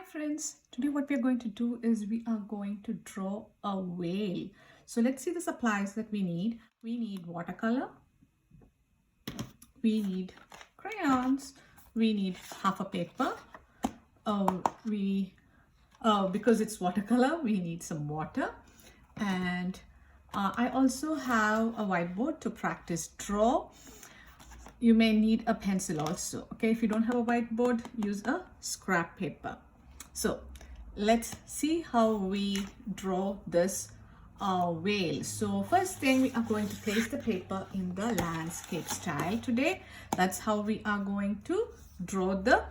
friends, today what we are going to do is we are going to draw a whale. So let's see the supplies that we need. We need watercolor, we need crayons, we need half a paper. Because it's watercolor, we need some water, and I also have a whiteboard to practice draw. You may need a pencil also. Okay, if you don't have a whiteboard, use a scrap paper. So let's see how we draw this whale. So first thing, we are going to place the paper in the landscape style today. That's how we are going to draw the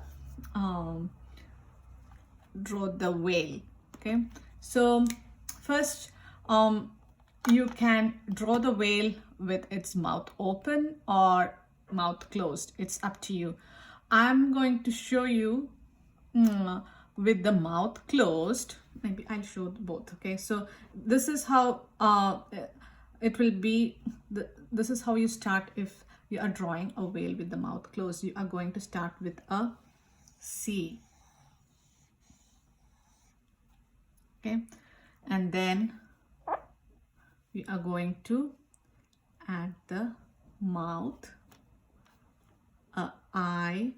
whale. Okay, so first you can draw the whale with its mouth open or mouth closed. It's up to you. I'm going to show you with the mouth closed. Maybe I'll show both. Okay, so this is how it will be. This is how you start if you are drawing a whale with the mouth closed. You are going to start with a C. Okay, and then we are going to add the mouth, I.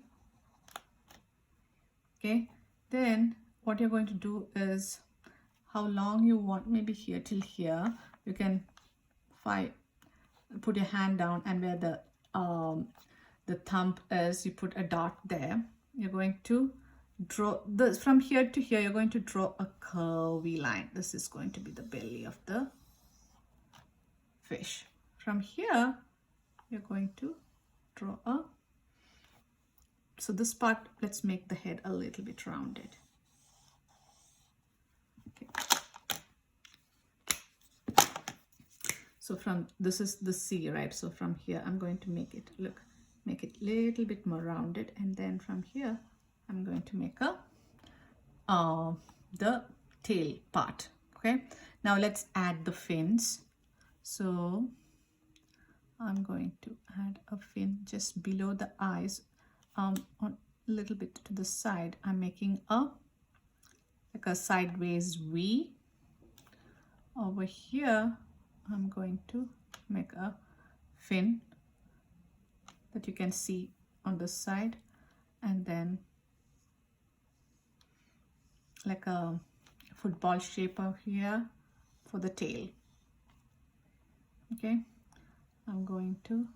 Okay, then what you're going to do is how long you want, maybe here till here. You can put your hand down, and where the thumb is, you put a dot there. You're going to draw this from here to here. You're going to draw a curvy line. This is going to be the belly of the fish. From here you're going to draw a, so this part, let's make the head a little bit rounded. Okay, so from this is the C, right? So from here I'm going to make it little bit more rounded, and then from here I'm going to make a the tail part. Okay, now let's add the fins. So I'm going to add a fin just below the eyes, on a little bit to the side. I'm making like a sideways V. Over here I'm going to make a fin that you can see on the side, and then like a football shape out here for the tail. Okay, I'm going to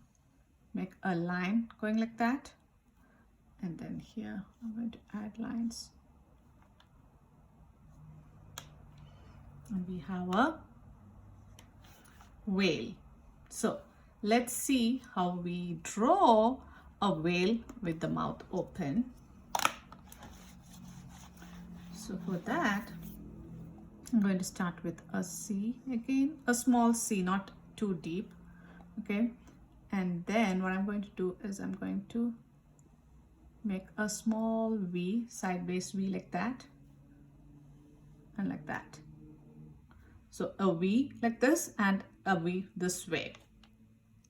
make a line going like that, and then here I'm going to add lines, and we have a whale. So let's see how we draw a whale with the mouth open. So for that, I'm going to start with a C again, a small C, not too deep. Okay, and then what I'm going to do is I'm going to make a small V, sideways V, like that and like that. So a V like this and a V this way.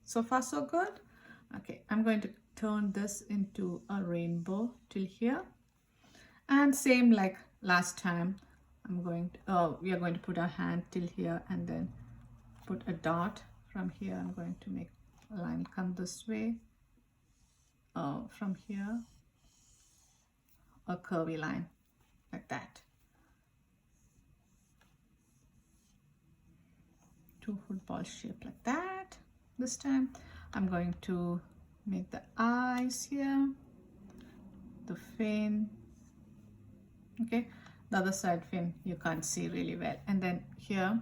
So far so good. Okay, I'm going to turn this into a rainbow till here, and same like last time, we are going to put our hand till here and then put a dot. From here I'm going to make a line come this way. From here a curvy line like that. Two football shape like that. This time I'm going to make the eyes here, the fin. Okay, the other side fin you can't see really well, and then here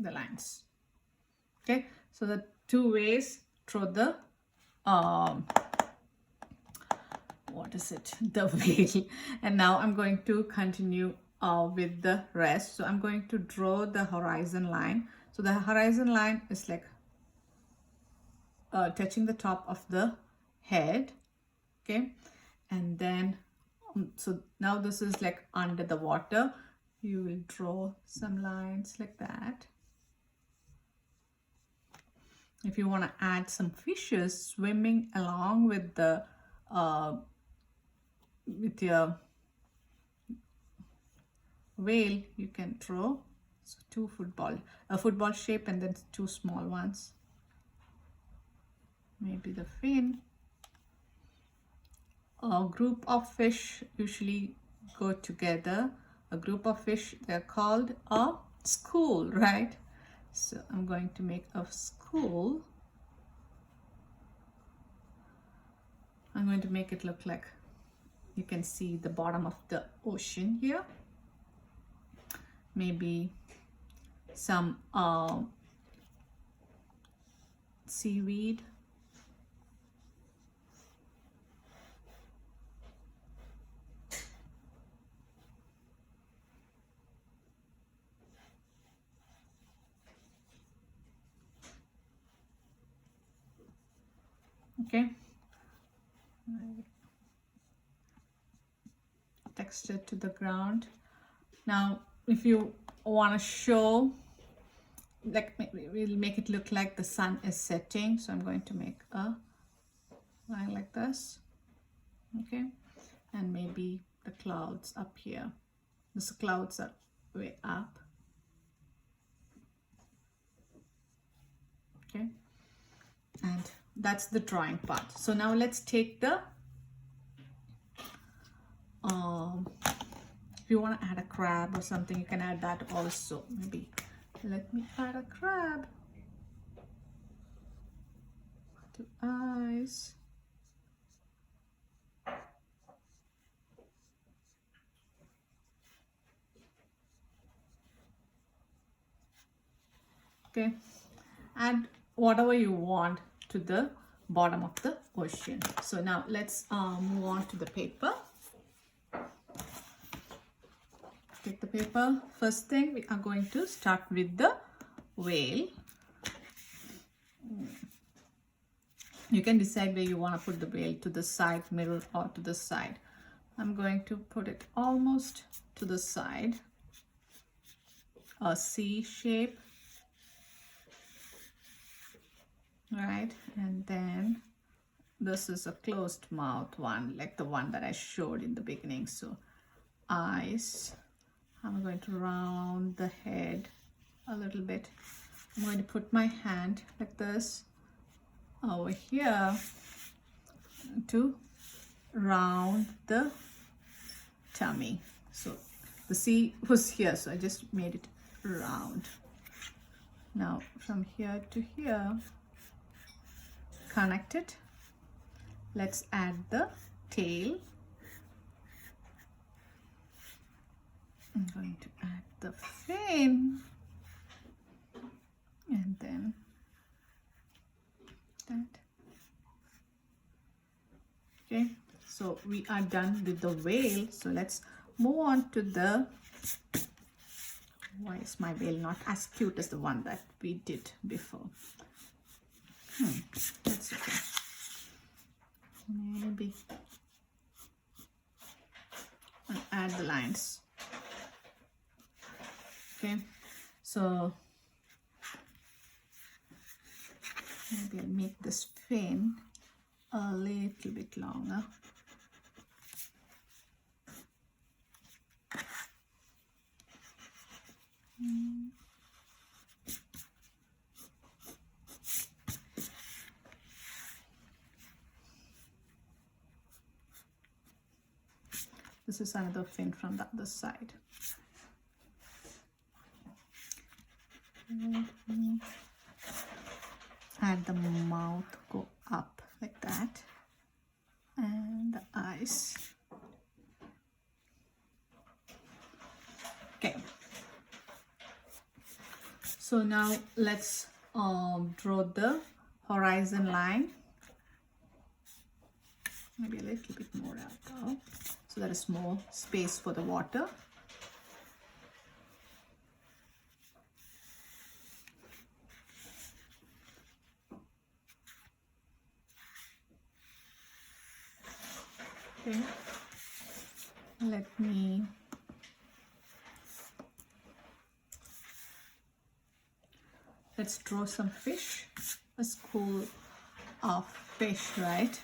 the lines. Okay, so the two ways draw the what is it, the whale. And now I'm going to continue with the rest. So I'm going to draw the horizon line. So the horizon line is like touching the top of the head. Okay, and then so now this is like under the water. You will draw some lines like that. if you want to add some fishes swimming along with the with your whale, you can draw two a football shape and then two small ones. Maybe the fin. A group of fish usually go together. A group of fish, they're called a school, right? So I'm going to make a school. I'm going to make it look like you can see the bottom of the ocean here. Maybe some seaweed. Okay. Texture to the ground. Now, if you want to show, like, we'll make it look like the sun is setting. So I'm going to make a line like this. Okay. And maybe the clouds up here. The clouds are way up. Okay. And that's the drawing part. So now let's take the if you want to add a crab or something, you can add that also. Maybe let me add a crab. Two eyes. Okay, add whatever you want to the bottom of the ocean. So now let's move on to the paper. Take the paper. First thing, we are going to start with the whale. You can decide where you want to put the whale, to the side, middle, or to the side. I'm going to put it almost to the side. A C shape. Right, and then this is a closed mouth one, like the one that I showed in the beginning. So eyes. I'm going to round the head a little bit. I'm going to put my hand like this over here to round the tummy. So the C was here, so I just made it round. Now from here to here, connect it. Let's add the tail. I'm going to add the fin, and then that. Okay, so we are done with the whale. So let's move on to the, why is my whale not as cute as the one that we did before? That's okay. Maybe I'll add the lines. Okay, so maybe I'll make this fin a little bit longer. This is another fin from the other side. Add the mouth, go up like that, and the eyes. Okay, so now let's draw the horizon line. Maybe a little bit more out though, so there is more space for the water. Okay, let me let's draw some fish. A school of fish, right?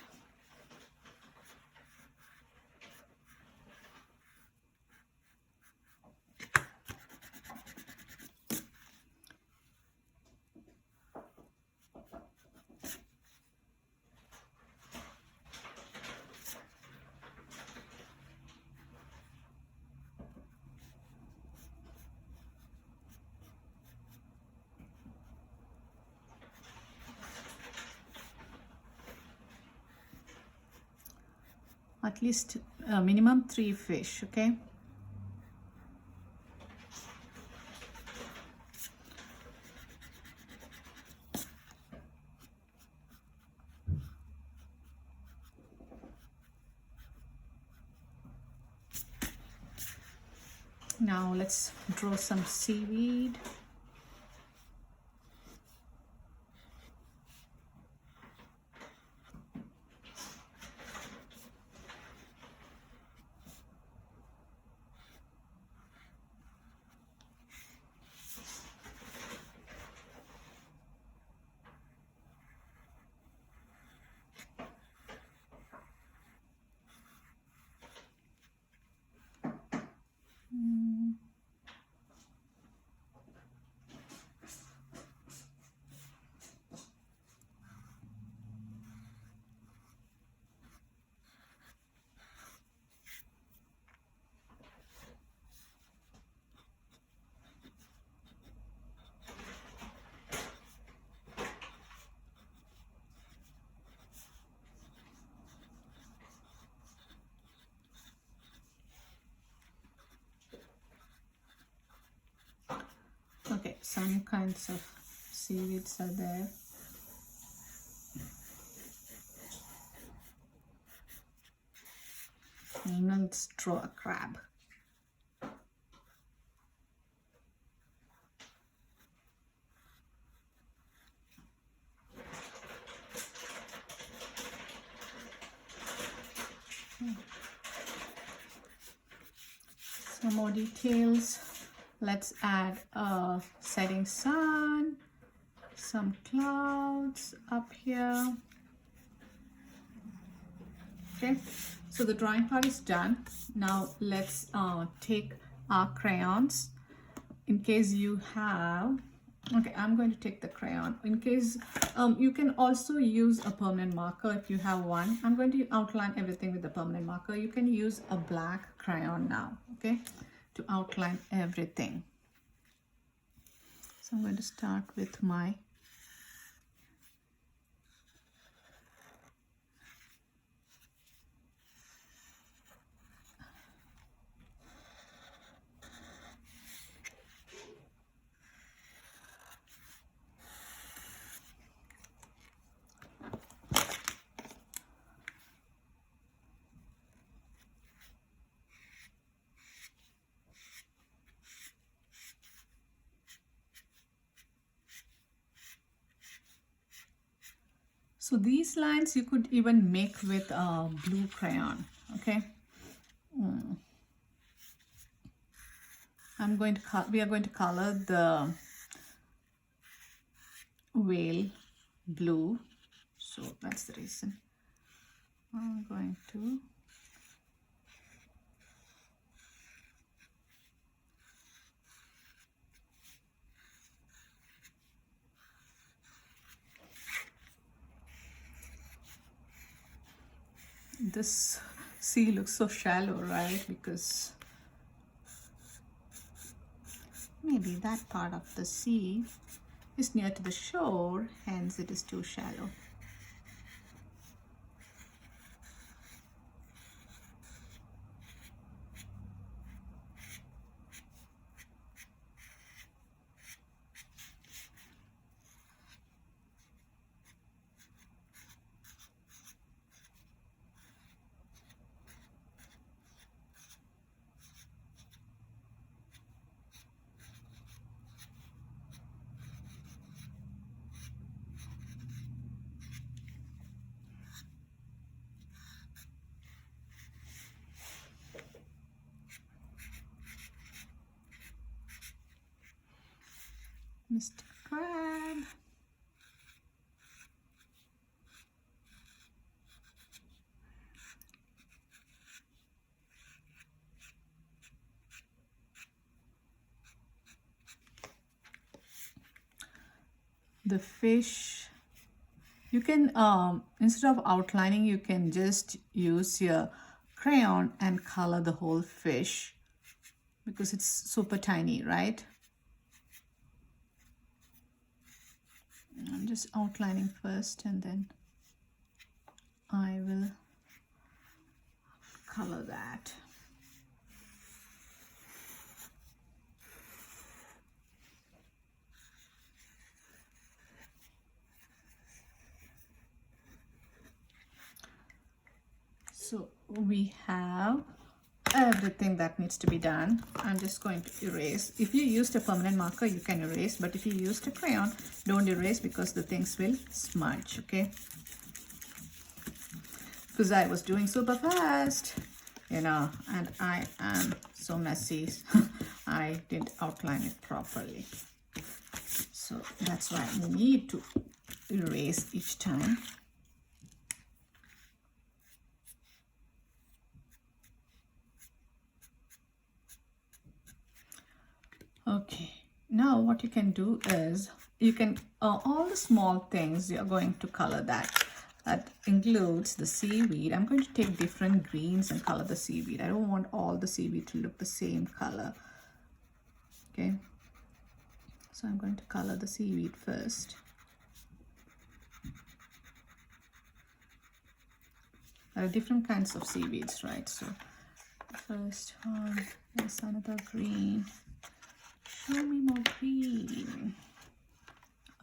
At least minimum 3 fish, okay? Now let's draw some seaweed. Okay, some kinds of seaweeds are there. And let's draw a crab. Some more details. Let's add a setting sun, some clouds up here. Okay, so the drawing part is done. Now let's take our crayons. In case you have, okay, I'm going to take the crayon. In case you can also use a permanent marker if you have one. I'm going to outline everything with the permanent marker. You can use a black crayon now, okay, to outline everything. So I'm going to start with my so these lines you could even make with a blue crayon, okay? We are going to color the whale blue, so that's the reason I'm going to this sea looks so shallow, right? Because maybe that part of the sea is near to the shore, hence it is too shallow. Mr. Crab. the fish. You can, instead of outlining, you can just use your crayon and color the whole fish because it's super tiny, right? I'm just outlining first and then I will color that. So we have everything that needs to be done. I'm just going to erase. If you used a permanent marker, you can erase, but if you used a crayon, don't erase because the things will smudge, okay? Because I was doing super fast, you know, and I am so messy. I didn't outline it properly. So that's why I need to erase each time. Okay, now what you can do is you can, all the small things you're going to color that. That includes the seaweed. I'm going to take different greens and color the seaweed. I don't want all the seaweed to look the same color. Okay, so I'm going to color the seaweed first. There are different kinds of seaweeds, right? So first one, there's another green. Show me more green.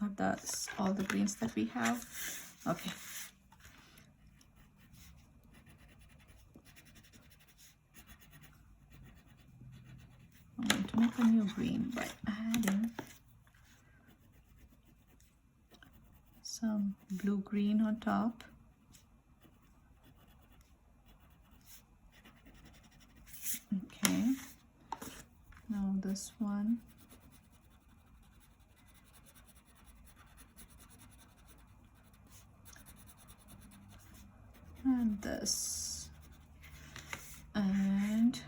Are that's all the greens that we have? Okay. I'm going to make a new green by adding some blue-green on top. Okay. Now this one. And this. And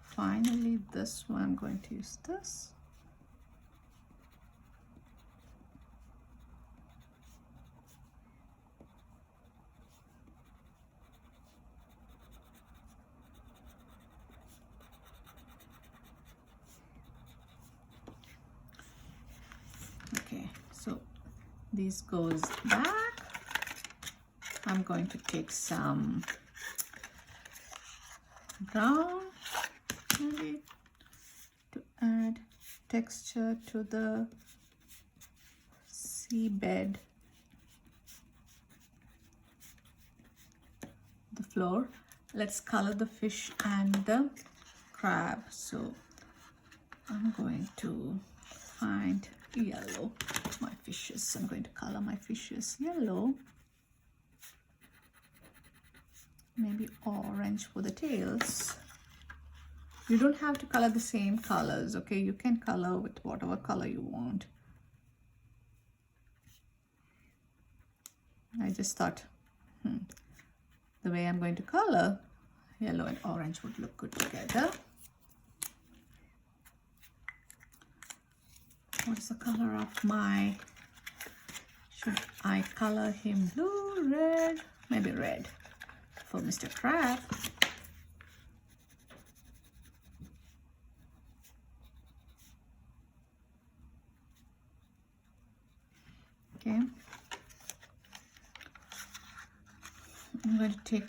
finally this one, I'm going to use this. Okay, so this goes back. I'm going to take some brown maybe to add texture to the seabed, the floor. Let's color the fish and the crab. So I'm going to find yellow. My fishes, I'm going to color my fishes yellow. Maybe orange for the tails. You don't have to color the same colors, okay? You can color with whatever color you want. I just thought, the way I'm going to color, yellow and orange would look good together. What's the color of my, should I color him blue, red? Maybe red for Mr. Crab. Okay. I'm going to take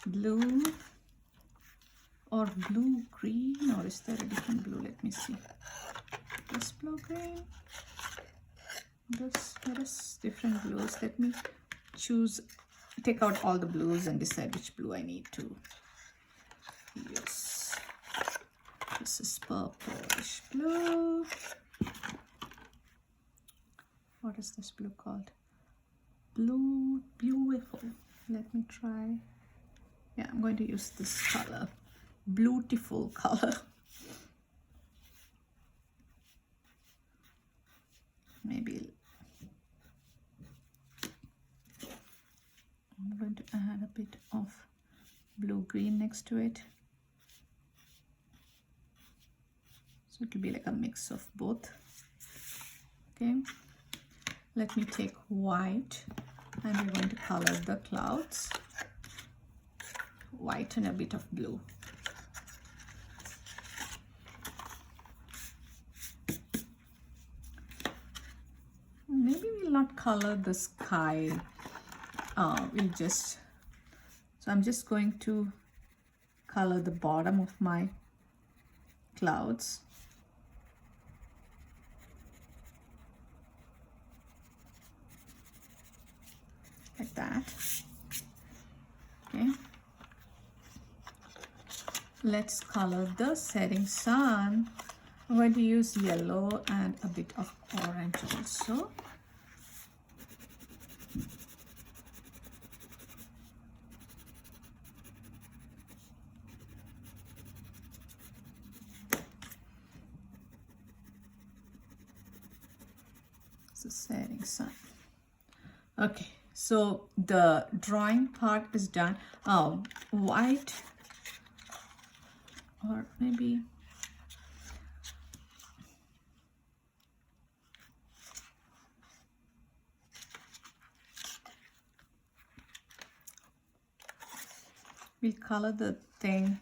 blue or blue green, or is there a different blue? Let me see. This blue green. There is different blues. Let me choose, take out all the blues and decide which blue I need to use. This is purplish blue. What is this blue called? Blue Beautiful. Let me try. Yeah, I'm going to use this color. Beautiful color. Maybe I'm going to add a bit of blue-green next to it. So it will be like a mix of both. Okay, let me take white and we're going to color the clouds. White and a bit of blue. Maybe we'll not color the sky. So I'm just going to color the bottom of my clouds. Like that. Okay. Let's color the setting sun. I'm going to use yellow and a bit of orange also. So setting sun. Okay, so the drawing part is done. White, or maybe we'll color the thing.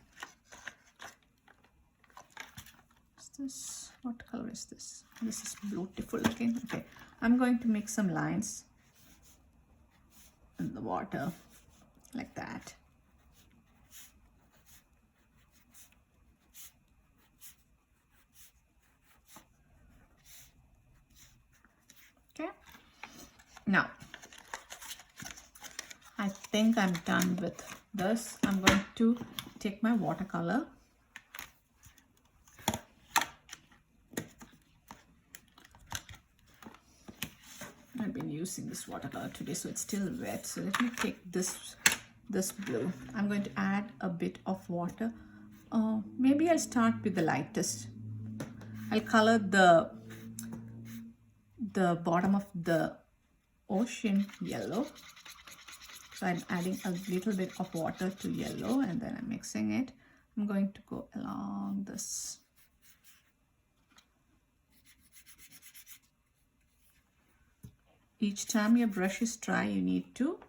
What's this? What color is this? This is beautiful looking. Okay, I'm going to make some lines in the water like that. Okay, now I think I'm done with this. I'm going to take my watercolor. I've been using this watercolor today, so it's still wet. So let me take this blue. I'm going to add a bit of water. Maybe I'll start with the lightest. I'll color the bottom of the ocean yellow. So I'm adding a little bit of water to yellow and then I'm mixing it. I'm going to go along this. Each time your brush is dry, you need to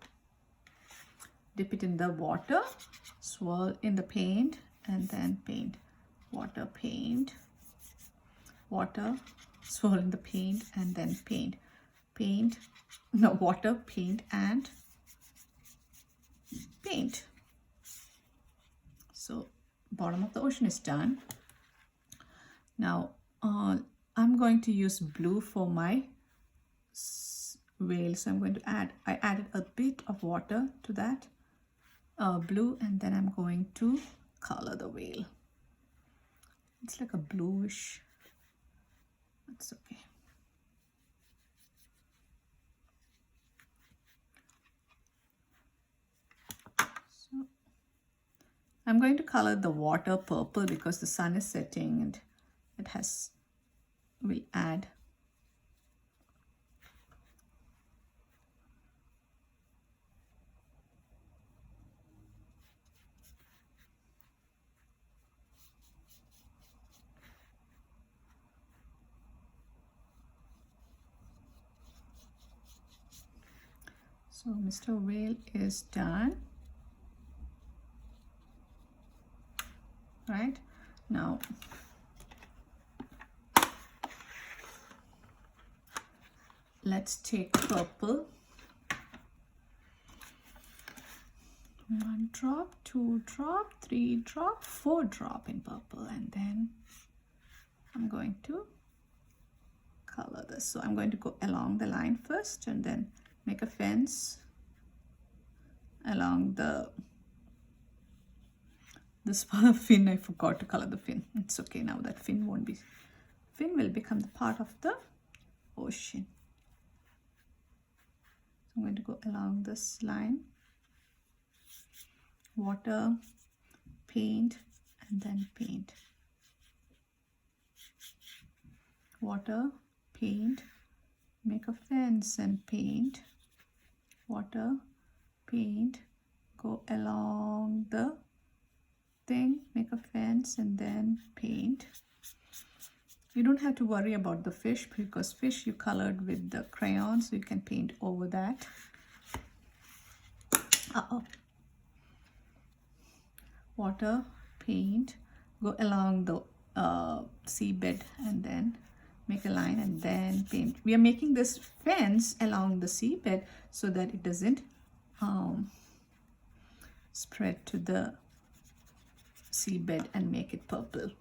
dip it in the water, swirl in the paint, and then paint. Water, paint, water, swirl in the paint, and then paint. Paint, no, water, paint, and paint. So bottom of the ocean is done. Now I'm going to use blue for my whale. So I'm going to I added a bit of water to that blue, and then I'm going to color the whale. It's like a bluish. That's okay. So I'm going to color the water purple because the sun is setting and it will add So Mr. Whale is done. Right now, let's take purple. 1 drop, 2 drop, 3 drop, 4 drop in purple, and then I'm going to color this. So I'm going to go along the line first and then make a fence along this fin. I forgot to color the fin. It's okay now. That fin will become the part of the ocean. So I'm going to go along this line, water, paint, and then paint. Water, paint, make a fence and paint. Water, paint, go along the thing, make a fence and then paint. You don't have to worry about the fish because fish you colored with the crayon, so you can paint over that. Water, paint, go along the seabed and then make a line and then paint. We are making this fence along the seabed so that it doesn't spread to the seabed and make it purple.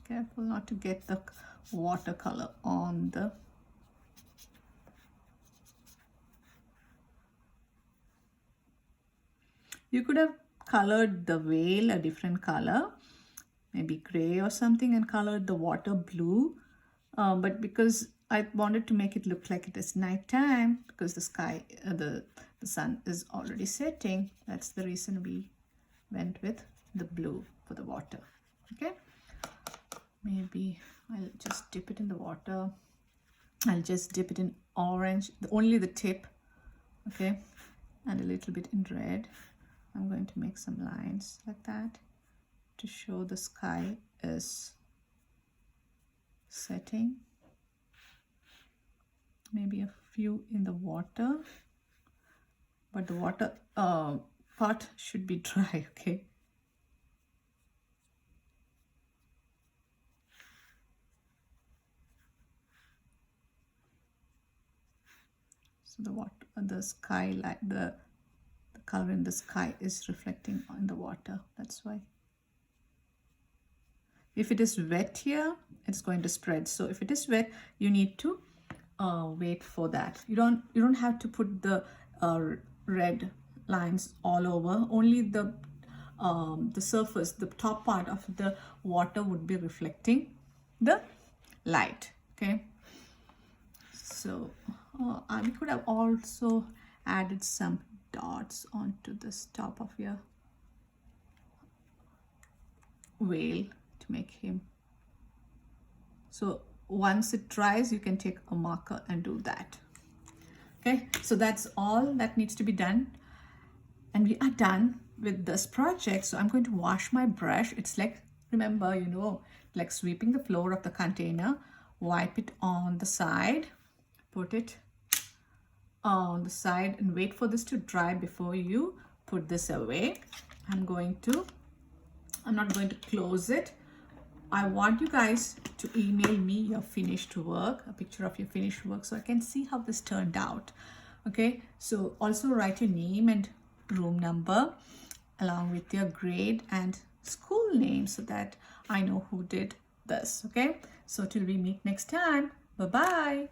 Careful not to get the watercolor on the You could have colored the whale a different color, maybe gray or something, and colored the water blue. But because I wanted to make it look like it is nighttime, because the sky, the sun is already setting, that's the reason we went with the blue for the water. Okay, maybe I'll just dip it in the water. I'll just dip it in orange, only the tip, okay, and a little bit in red. I'm going to make some lines like that to show the sky is setting. Maybe a few in the water, but the water part should be dry, okay? So the water, the sky, like the color in the sky is reflecting on the water. That's why. If it is wet here, it's going to spread. So if it is wet, you need to wait for that. You don't have to put the red lines all over. Only the surface, the top part of the water would be reflecting the light. Okay. So we could have also added some dots onto this top of your whale to make him. So once it dries, you can take a marker and do that. Okay, so that's all that needs to be done. And we are done with this project. So I'm going to wash my brush. It's like, remember, like sweeping the floor of the container. Wipe it on the side, put it on the side and wait for this to dry before you put this away. I'm not going to close it. I want you guys to email me your finished work, a picture of your finished work, so I can see how this turned out. Okay, so also write your name and room number along with your grade and school name so that I know who did this. Okay, so till we meet next time, bye bye.